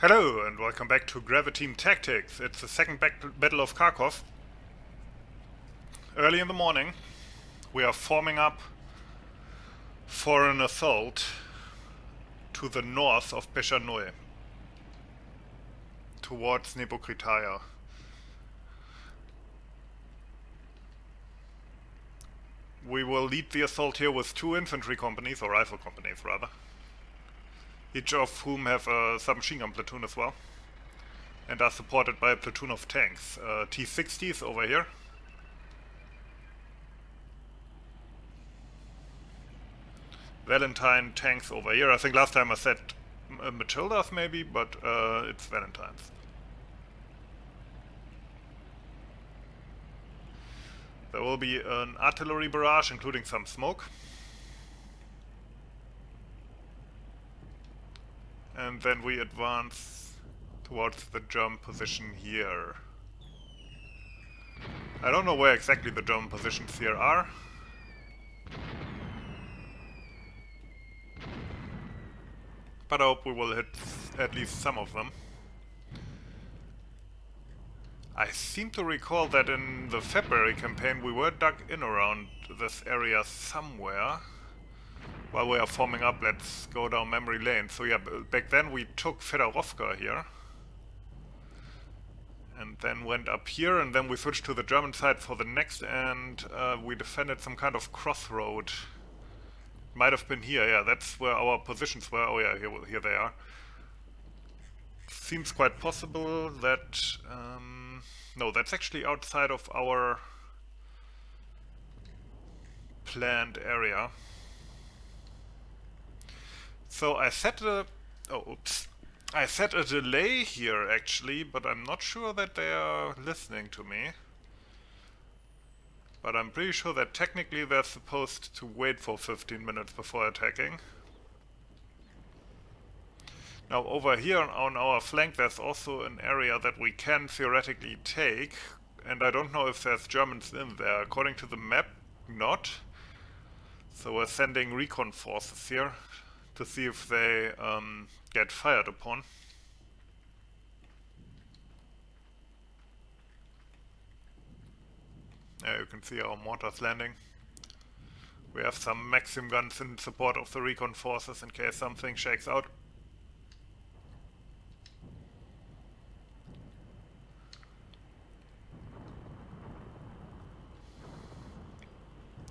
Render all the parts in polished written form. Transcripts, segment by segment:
Hello and welcome back to Graviteam Tactics. It's the second battle of Kharkov. Early in the morning, we are forming up for an assault to the north of Peschanoe, towards Nebokritaya. We will lead the assault here with two infantry companies, or rifle companies rather, each of whom have a submachine gun platoon as well, and are supported by a platoon of tanks. T-60s over here. Valentine tanks over here. I think last time I said Matildas maybe, but it's Valentines. There will be an artillery barrage, including some smoke. And then we advance towards the German position here. I don't know where exactly the German positions here are. But I hope we will hit at least some of them. I seem to recall that in the February campaign we were dug in around this area somewhere. While we are forming up, let's go down memory lane. So yeah, back then we took Fedorovka here. And then went up here, and then we switched to the German side for the next, and we defended some kind of crossroad. Might have been here, yeah, that's where our positions were. Oh yeah, here they are. Seems quite possible that... no, that's actually outside of our planned area. So I set a... oh, oops. I set a delay here actually, but I'm not sure that they are listening to me. But I'm pretty sure that technically they're supposed to wait for 15 minutes before attacking. Now over here on our flank there's also an area that we can theoretically take, and I don't know if there's Germans in there. According to the map, not. So we're sending recon forces here to see if they get fired upon. Yeah, you can see our mortars landing. We have some Maxim guns in support of the recon forces in case something shakes out.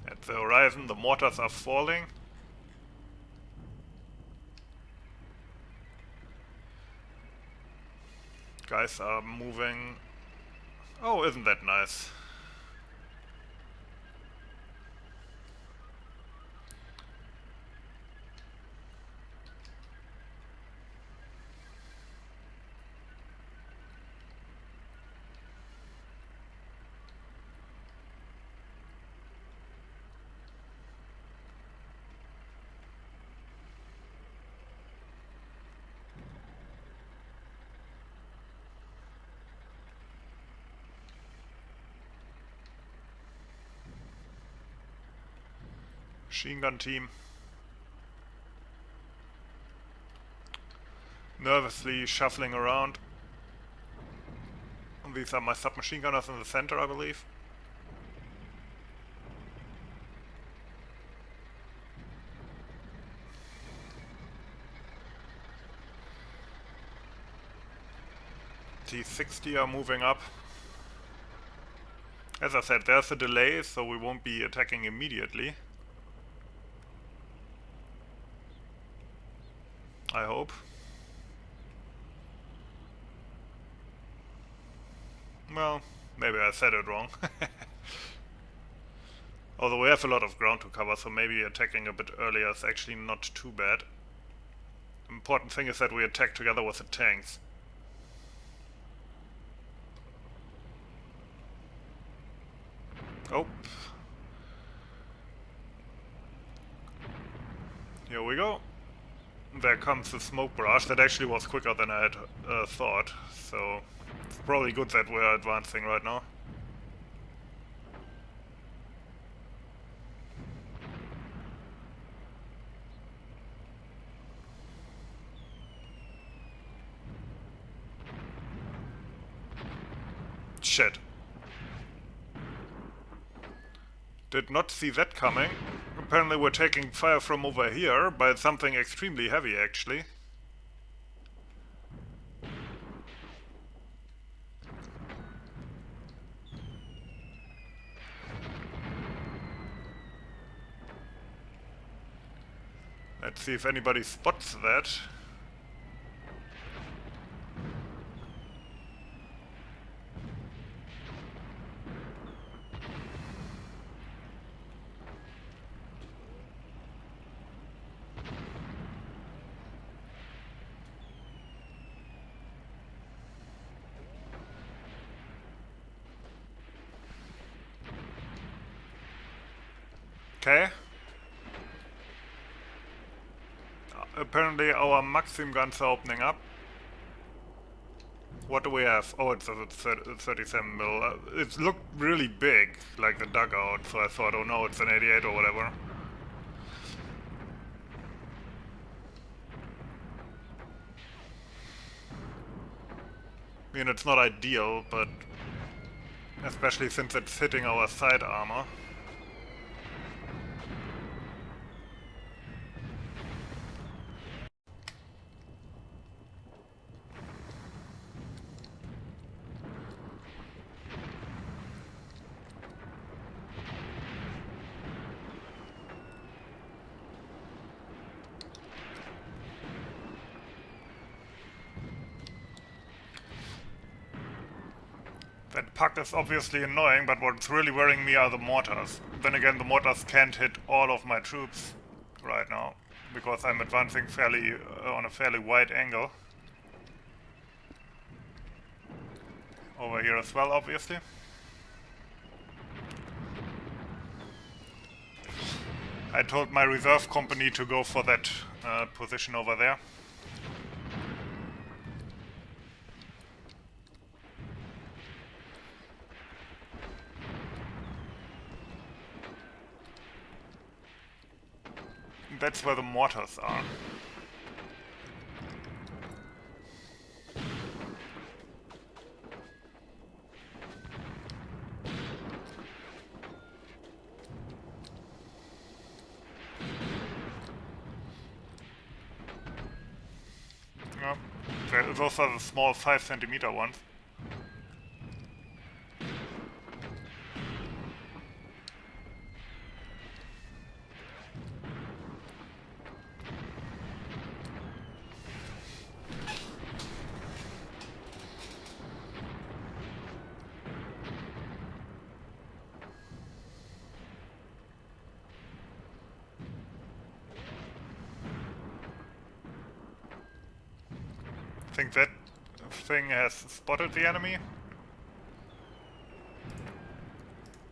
At the horizon, the mortars are falling. Guys are moving. Oh, isn't that nice? Machine gun team. Nervously shuffling around. And these are my submachine gunners in the center, I believe. T-60 are moving up. As I said, there's a delay, so we won't be attacking immediately. I hope. Well, maybe I said it wrong. Although we have a lot of ground to cover, so maybe attacking a bit earlier is actually not too bad. Important thing is that we attack together with the tanks. Oh. Here we go. There comes the smoke barrage. That actually was quicker than I had thought, so it's probably good that we're advancing right now. Shit. Did not see that coming. Apparently we're taking fire from over here by something extremely heavy, actually. Let's see if anybody spots that. Okay. Apparently our Maxim guns are opening up. What do we have? Oh, it's a 37 mil. It looked really big, like the dugout, so I thought, oh no, it's an 88 or whatever. I mean, it's not ideal, but especially since it's hitting our side armor. That puck is obviously annoying, but what's really worrying me are the mortars. Then again, the mortars can't hit all of my troops right now, because I'm advancing fairly on a fairly wide angle. Over here as well, obviously. I told my reserve company to go for that position over there. That's where the mortars are. Yeah, those are the small 5 centimeter ones. I think that thing has spotted the enemy.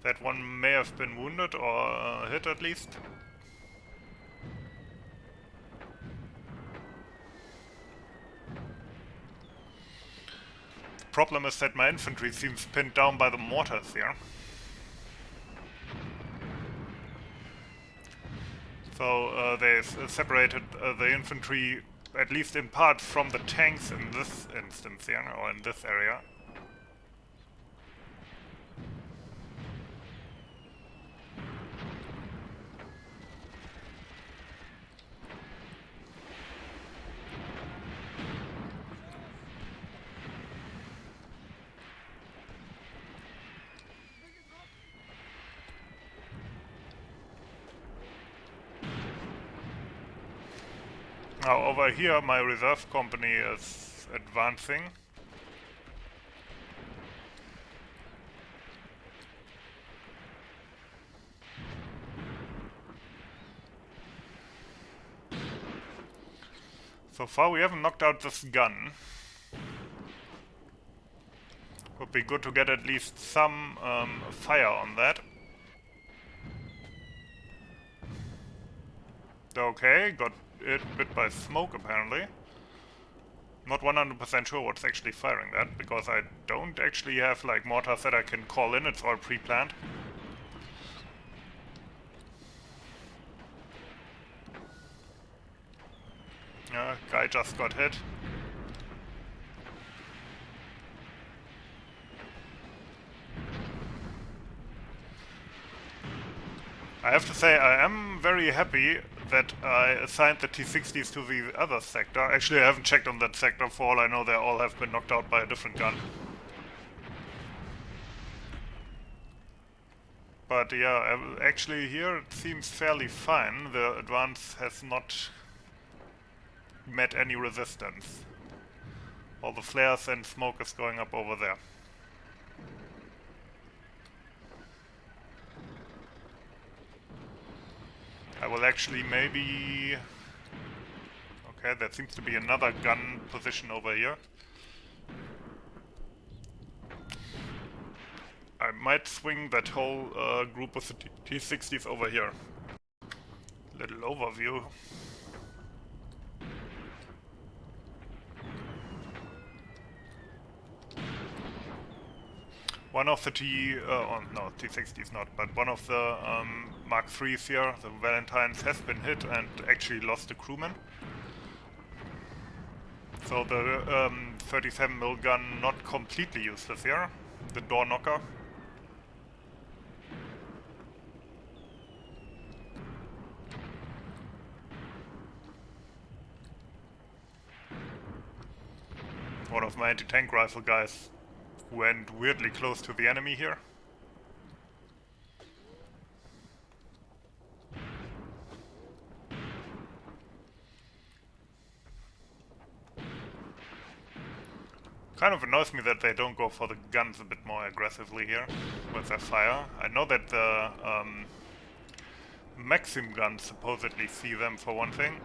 That one may have been wounded or hit at least. The problem is that my infantry seems pinned down by the mortars here. So they separated the infantry, at least in part, from the tanks in this instance here, or in this area. Now over here my reserve company is advancing. So far we haven't knocked out this gun. Would be good to get at least some fire on that. Okay, got it bit by smoke apparently. Not 100% sure what's actually firing that, because I don't actually have like mortars that I can call in, it's all pre-planned. Guy just got hit. I have to say, I am very happy that I assigned the T-60s to the other sector. Actually, I haven't checked on that sector. For all I know, they all have been knocked out by a different gun. But yeah, actually here it seems fairly fine. The advance has not met any resistance. All the flares and smoke is going up over there. I will actually maybe... Okay, there seems to be another gun position over here. I might swing that whole group of the T-60s over here. Little overview. One of the T-60s not, but one of the Mark IIIs here, the Valentines, has been hit and actually lost a crewman. So the 37mm gun not completely useless here. The door knocker. One of my anti-tank rifle guys went weirdly close to the enemy here. Kind of annoys me that they don't go for the guns a bit more aggressively here with their fire. I know that the Maxim guns supposedly see them for one thing.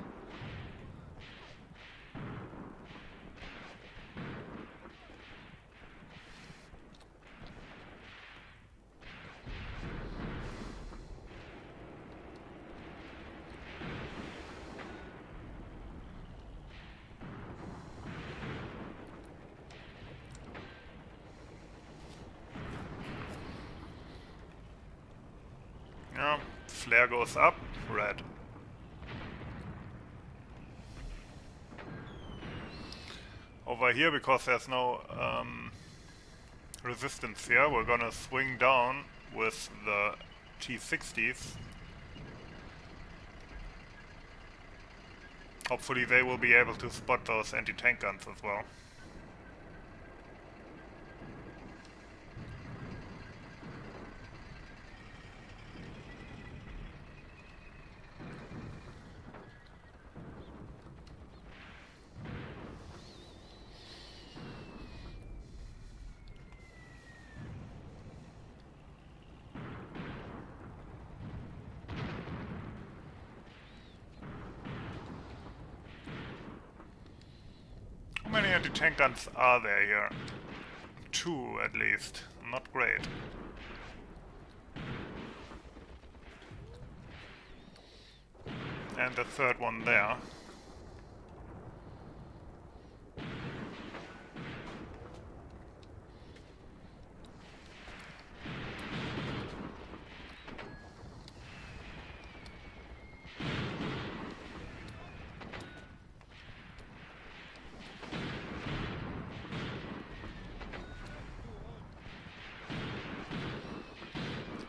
Yeah, flare goes up, red. Over here, because there's no resistance here, we're gonna swing down with the T-60s. Hopefully they will be able to spot those anti-tank guns as well. How many anti-tank guns are there here? 2 at least. Not great. And the third one there.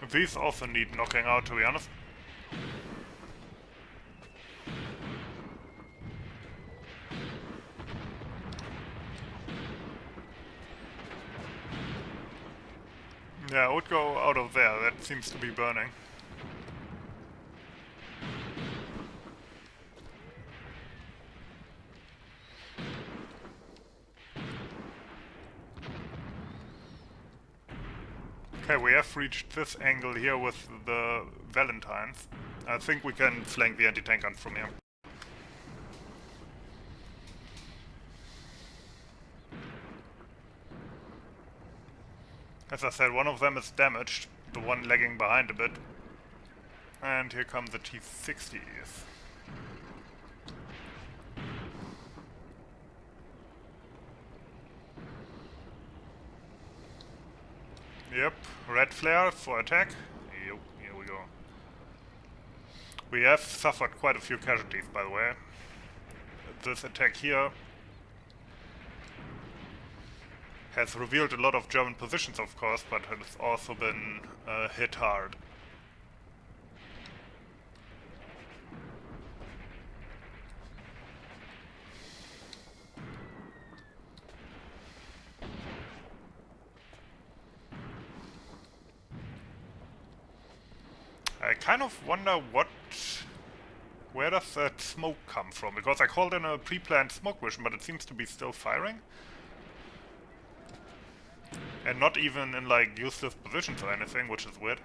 These also need knocking out, to be honest. Yeah, I would go out of there, that seems to be burning. Okay, we have reached this angle here with the Valentines. I think we can flank the anti-tank gun from here. As I said, one of them is damaged, the one lagging behind a bit. And here come the T-60s. Yep, red flare for attack. Yep, here we go. We have suffered quite a few casualties, by the way. This attack here has revealed a lot of German positions, of course, but has also been hit hard. kind of wonder where does that smoke come from? Because I called in a pre-planned smoke mission, but it seems to be still firing. And not even in like useless positions or anything, which is weird.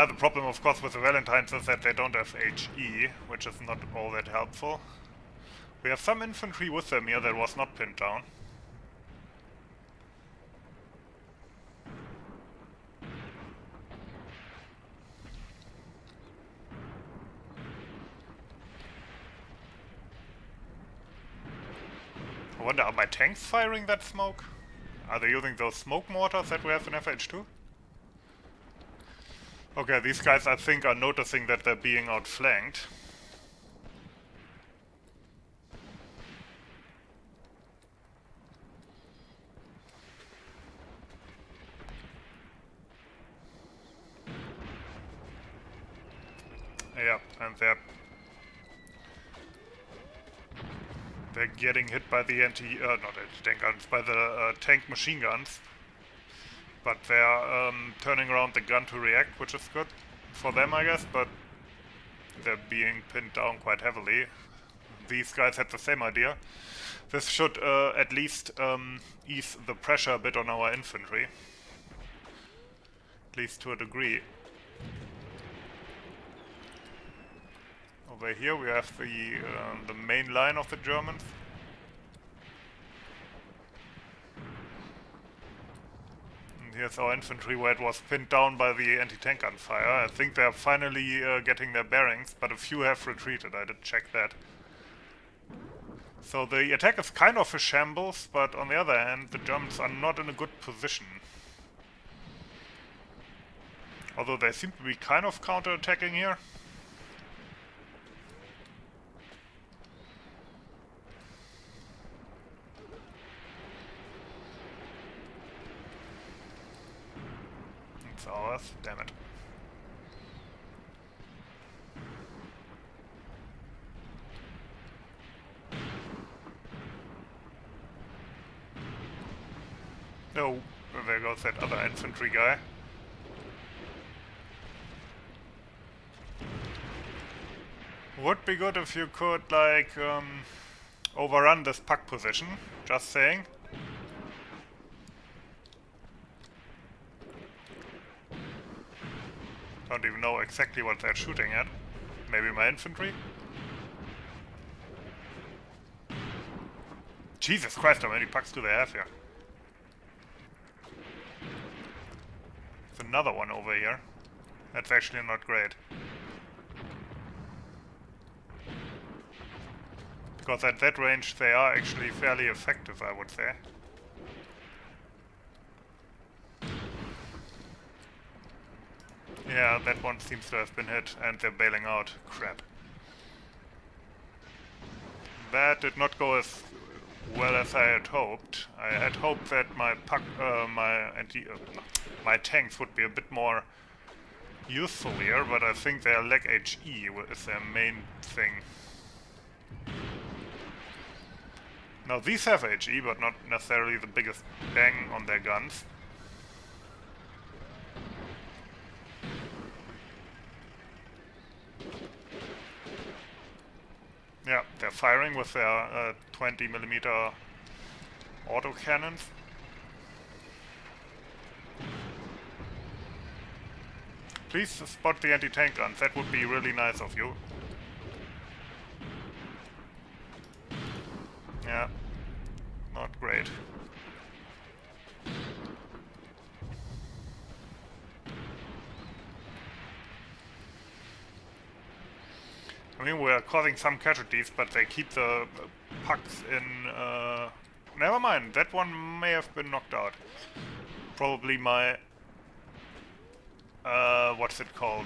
The problem, of course, with the Valentines is that they don't have HE, which is not all that helpful. We have some infantry with them here that was not pinned down. I wonder, are my tanks firing that smoke? Are they using those smoke mortars that we have in FH2? Okay, these guys I think are noticing that they're being outflanked. Yeah, and they're getting hit by the not anti-tank guns, by the tank machine guns. But they're turning around the gun to react, which is good for them, I guess, but they're being pinned down quite heavily. These guys had the same idea. This should at least ease the pressure a bit on our infantry. At least to a degree. Over here we have the main line of the Germans. Here's our infantry where it was pinned down by the anti-tank gunfire. I think they're finally getting their bearings, but a few have retreated, I did check that. So the attack is kind of a shambles, but on the other hand, the Germans are not in a good position. Although they seem to be kind of counter-attacking here. It's ours, damn it. Oh, there goes that other infantry guy. Would be good if you could, like, overrun this puck position, just saying. Don't even know exactly what they're shooting at. Maybe my infantry? Jesus Christ, how many pucks do they have here? There's another one over here. That's actually not great. Because at that range they are actually fairly effective, I would say. Yeah, that one seems to have been hit, and they're bailing out. Crap. That did not go as well as I had hoped. I had hoped that my tanks would be a bit more useful here, but I think their lack HE is their main thing. Now these have HE, but not necessarily the biggest bang on their guns. Yeah, they're firing with their 20mm autocannons. Please spot the anti-tank guns, that would be really nice of you. Yeah, not great. I mean, we're causing some casualties, but they keep the pucks in... Never mind, that one may have been knocked out. Probably my what's it called?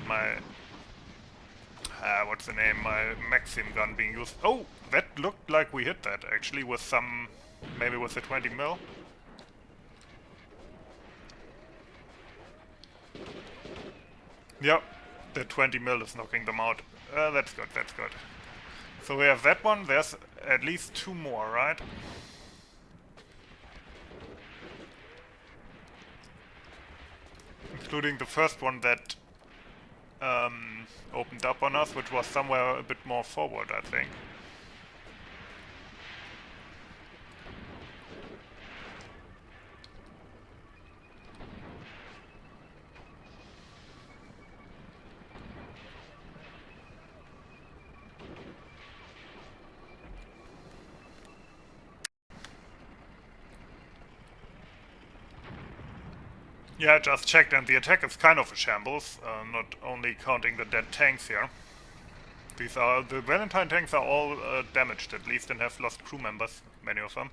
What's the name? My Maxim gun being used. Oh, that looked like we hit that actually with some, maybe with the 20 mil. Yep, the 20 mil is knocking them out. That's good, that's good. So we have that one, there's at least two more, right? Including the first one that opened up on us, which was somewhere a bit more forward, I think. Yeah, I just checked, and the attack is kind of a shambles, not only counting the dead tanks here. These are, the Valentine tanks are all damaged at least and have lost crew members, many of them.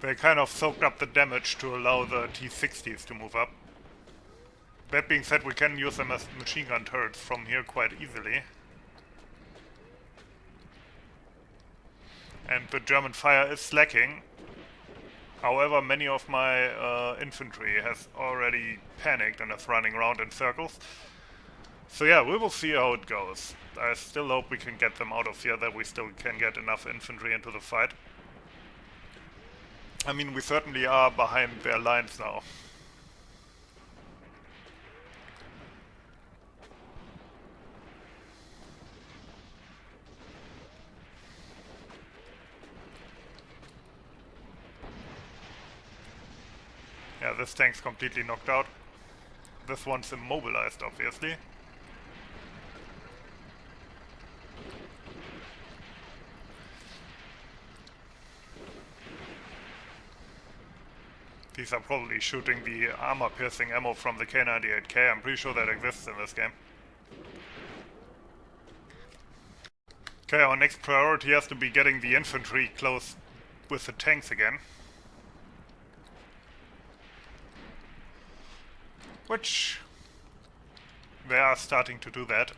They kind of soaked up the damage to allow the T-60s to move up. That being said, we can use them as machine gun turrets from here quite easily. And the German fire is slacking. However, many of my infantry has already panicked and is running around in circles. So yeah, we will see how it goes. I still hope we can get them out of here, that we still can get enough infantry into the fight. I mean, we certainly are behind their lines now. Yeah, this tank's completely knocked out. This one's immobilized, obviously. These are probably shooting the armor-piercing ammo from the K98K. I'm pretty sure that exists in this game. Okay, our next priority has to be getting the infantry close with the tanks again. Which they are starting to do that.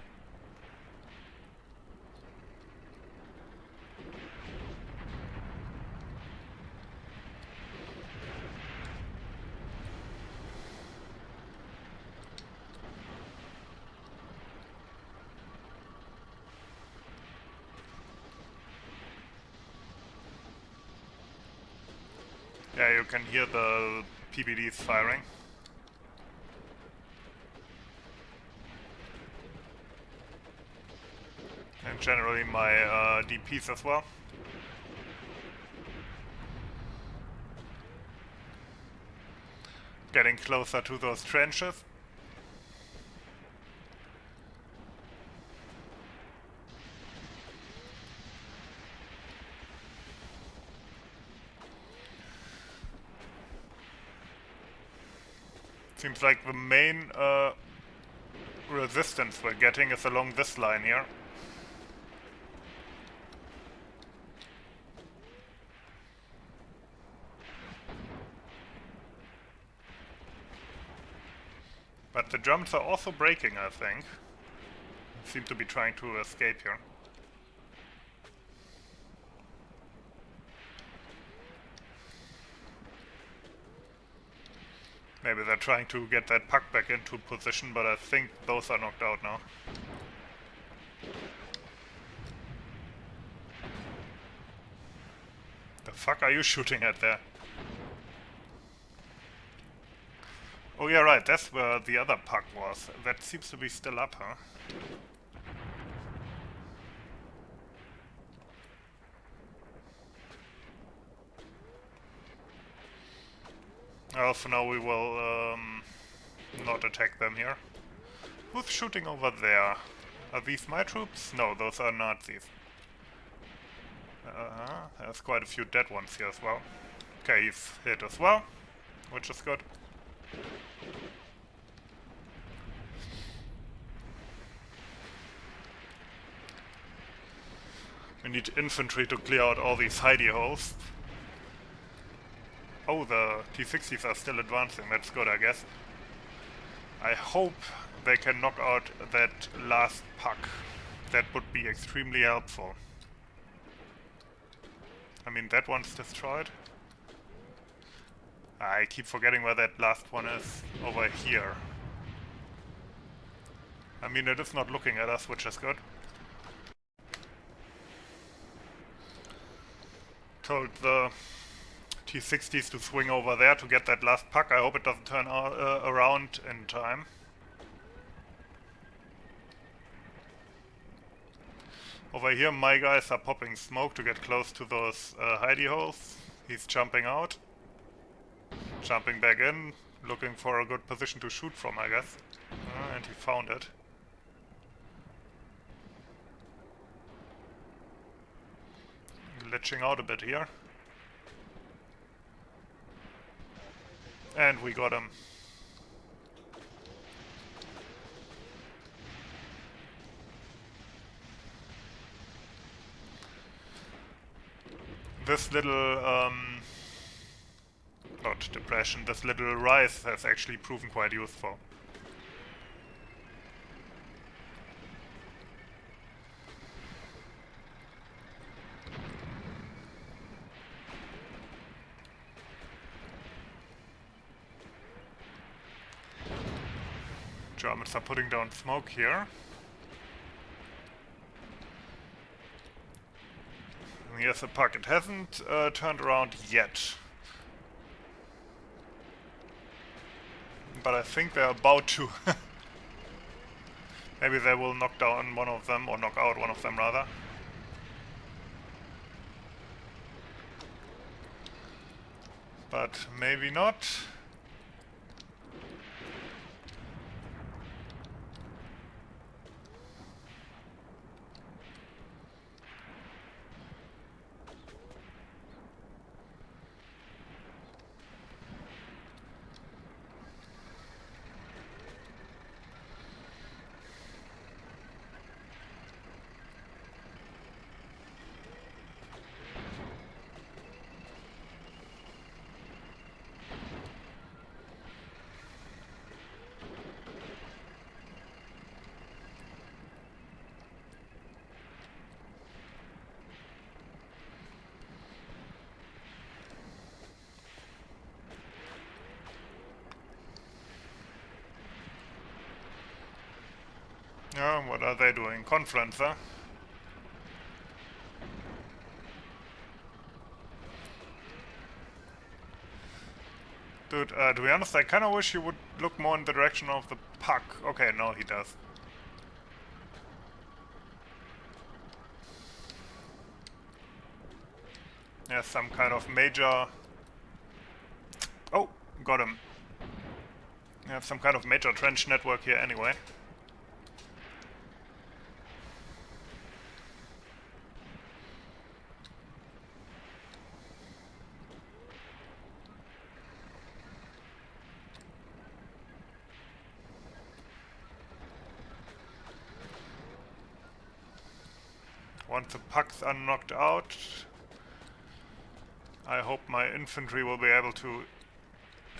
Yeah, you can hear the PBDs firing. And generally my DPs as well. Getting closer to those trenches. Seems like the main resistance we're getting is along this line here. But the Germans are also breaking, I think. Seem to be trying to escape here. Maybe they're trying to get that puck back into position, but I think those are knocked out now. The fuck are you shooting at there? Oh yeah, right, that's where the other puck was. That seems to be still up, huh? Well, for now we will not attack them here. Who's shooting over there? Are these my troops? No, those are Nazis. There's quite a few dead ones here as well. Okay, he's hit as well, which is good. We need infantry to clear out all these hidey holes. Oh, the T-60s are still advancing. That's good, I guess. I hope they can knock out that last puck. That would be extremely helpful. I mean, that one's destroyed. I keep forgetting where that last one is. Over here. I mean, it is not looking at us, which is good. Told the T-60s to swing over there to get that last puck. I hope it doesn't turn around in time. Over here my guys are popping smoke to get close to those hidey holes. He's jumping out. Jumping back in, looking for a good position to shoot from, I guess. And he found it. Glitching out a bit here. And we got him. This little, not depression, this little rise has actually proven quite useful. Germans are putting down smoke here. And here's the puck. It hasn't turned around yet. But I think they're about to. Maybe they will knock down one of them, or knock out one of them rather. But maybe not. Yeah, what are they doing? Conference, huh? Dude, to be honest, I kinda wish he would look more in the direction of the puck. Okay, no, he does. Yeah, some kind of major... Oh, got him. You have some kind of major trench network here anyway. Once the pucks are knocked out, I hope my infantry will be able to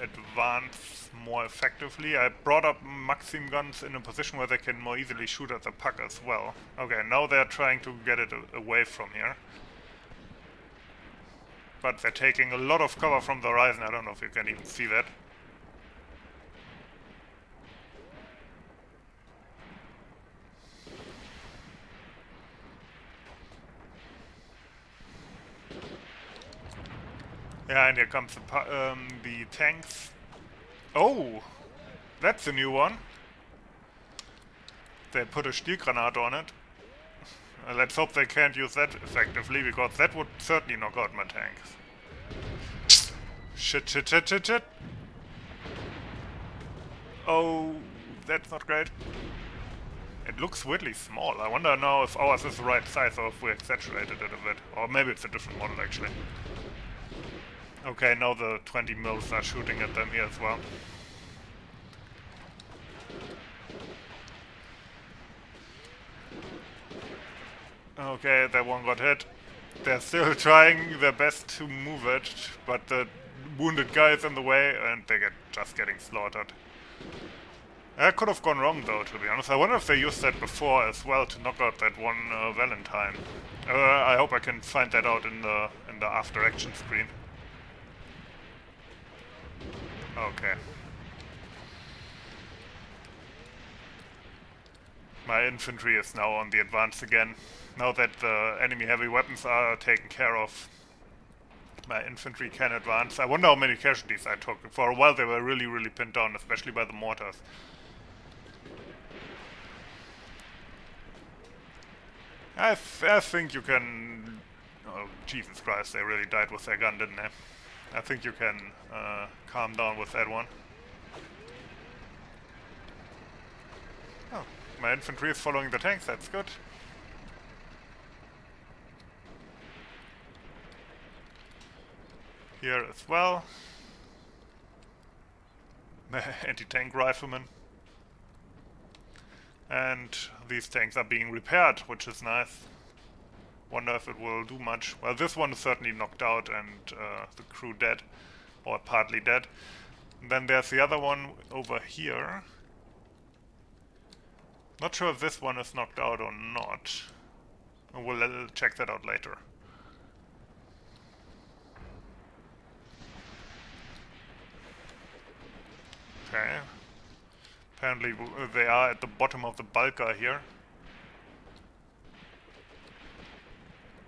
advance more effectively. I brought up Maxim guns in a position where they can more easily shoot at the puck as well. Okay, now they're trying to get it away from here. But they're taking a lot of cover from the horizon. I don't know if you can even see that. Yeah, and here comes the tanks. Oh! That's a new one. They put a Stielgranate on it. Let's hope they can't use that effectively, because that would certainly knock out my tanks. Shit, shit, shit, shit, shit! Oh, that's not great. It looks weirdly small. I wonder now if ours is the right size or if we exaggerated it a bit. Or maybe it's a different model actually. Okay, now the 20 mils are shooting at them here as well. Okay, that one got hit. They're still trying their best to move it, but the wounded guys in the way, and they get just getting slaughtered. That could have gone wrong, though, to be honest. I wonder if they used that before as well to knock out that one Valentine. I hope I can find that out in the after action screen. Okay. My infantry is now on the advance again. Now that the enemy heavy weapons are taken care of, my infantry can advance. I wonder how many casualties I took. For a while they were really, really pinned down, especially by the mortars. I think you can... Oh, Jesus Christ, they really died with their gun, didn't they? I think you can calm down with that one. Oh, my infantry is following the tanks, that's good. Here as well. Anti-tank riflemen. And these tanks are being repaired, which is nice. Wonder if it will do much. Well, this one is certainly knocked out and the crew dead. Or partly dead. And then there's the other one over here. Not sure if this one is knocked out or not. We'll check that out later. Okay. Apparently they are at the bottom of the bunker here.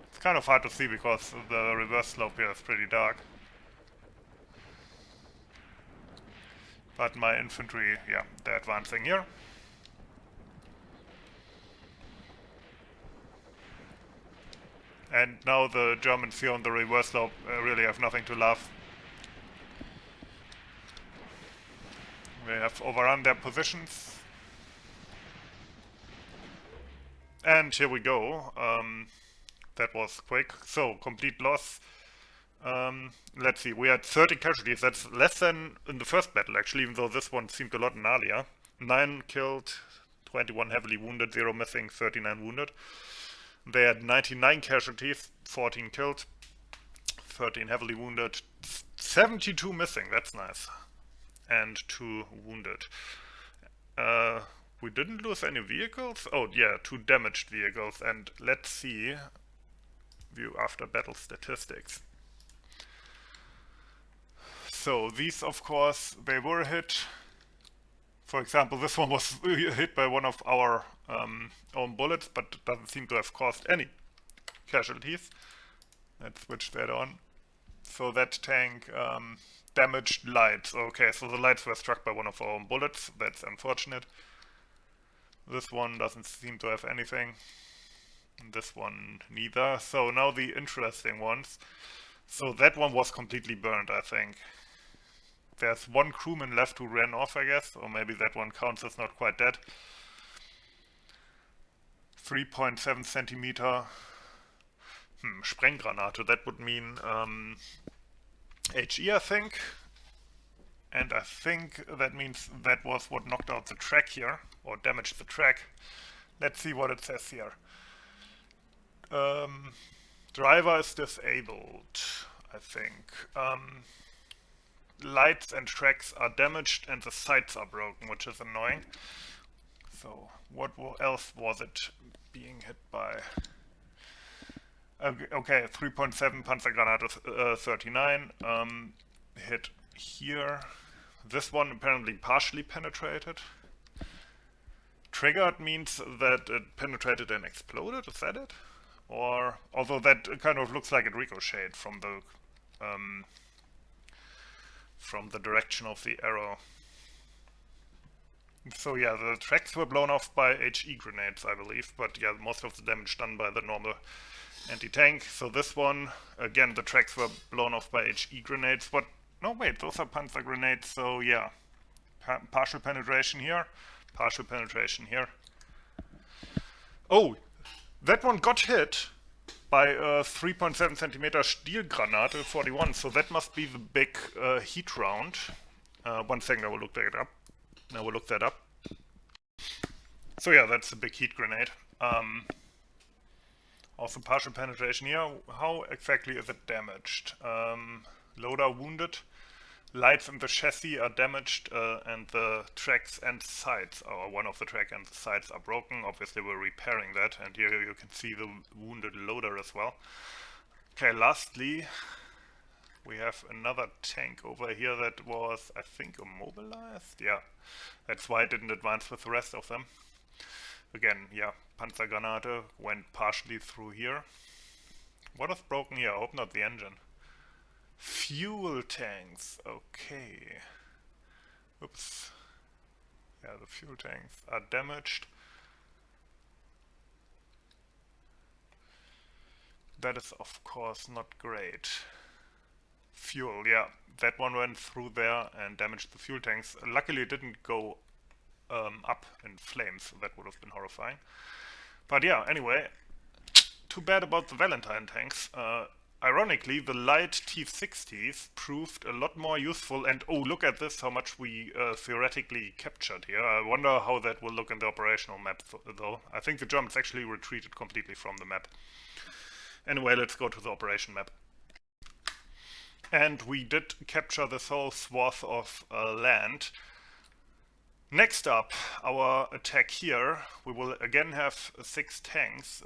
It's kind of hard to see because the reverse slope here is pretty dark. But my infantry, yeah, they're advancing here. And now the Germans here on the reverse slope really have nothing to love. They have overrun their positions. And here we go. That was quick. So, complete loss. Let's see, we had 30 casualties. That's less than in the first battle, actually, even though this one seemed a lot gnarlier. 9 killed, 21 heavily wounded, 0 missing, 39 wounded. They had 99 casualties, 14 killed, 13 heavily wounded, 72 missing, that's nice. And 2 wounded. We didn't lose any vehicles? Oh yeah, 2 damaged vehicles. And let's see, view after battle statistics. So these, of course, they were hit. For example, this one was hit by one of our own bullets, but doesn't seem to have caused any casualties. Let's switch that on. So that tank damaged lights. Okay, so the lights were struck by one of our own bullets. That's unfortunate. This one doesn't seem to have anything. This one neither. So now the interesting ones. So that one was completely burned, I think. There's one crewman left who ran off, I guess, or maybe that one counts as not quite dead. 3.7 centimeter Sprenggranate, that would mean HE, I think. And I think that means that was what knocked out the track here, or damaged the track. Let's see what it says here. Driver is disabled, I think. Lights and tracks are damaged and the sights are broken, which is annoying. So, what else was it being hit by? Okay, 3.7 Panzergranate 39. Hit here. This one apparently partially penetrated. Triggered means that it penetrated and exploded, is that it? Or, although that kind of looks like it ricocheted from the direction of the arrow. So yeah, the tracks were blown off by HE grenades, I believe, but yeah, most of the damage done by the normal anti-tank. So this one, again, the tracks were blown off by HE grenades, but no, wait, those are panzer grenades, so yeah. Partial penetration here, partial penetration here. Oh, that one got hit by a 3.7 centimeter Stielgranate 41, so that must be the big heat round. 1 second, I will look that up. So yeah, that's the big heat grenade. Also partial penetration here. How exactly is it damaged? Loader wounded. Lights in the chassis are damaged, and the tracks and sides, or one of the track and the sides are broken. Obviously we're repairing that, and here you can see the wounded loader as well. Okay, lastly, we have another tank over here that was, I think, immobilized. Yeah, that's why it didn't advance with the rest of them. Again, yeah, Panzergranate went partially through here. What is broken here? I hope not the engine. Fuel tanks, okay. Oops. Yeah, the fuel tanks are damaged. That is of course not great. Fuel, yeah, that one went through there and damaged the fuel tanks. Luckily it didn't go up in flames, so that would have been horrifying. But yeah, anyway, too bad about the Valentine tanks. Ironically, the light T-60s proved a lot more useful, and oh, look at this, how much we theoretically captured here. I wonder how that will look in the operational map, though. I think the Germans actually retreated completely from the map. Anyway, let's go to the operation map. And we did capture this whole swath of land. Next up, our attack here. We will again have 6 tanks.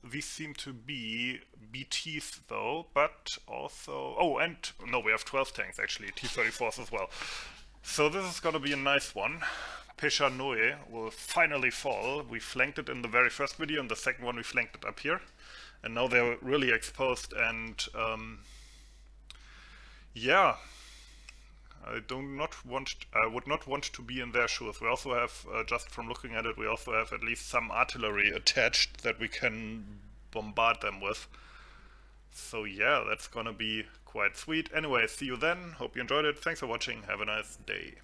These seem to be BTs though, but also... Oh, and no, we have 12 tanks actually, T-34s as well. So this is gonna be a nice one. Peschanoe will finally fall. We flanked it in the very first video, and the second one we flanked it up here. And now they're really exposed, and yeah, I would not want to be in their shoes. We also have, just from looking at it, we also have at least some artillery attached that we can bombard them with. So yeah, that's gonna be quite sweet. Anyway, see you then. Hope you enjoyed it. Thanks for watching. Have a nice day.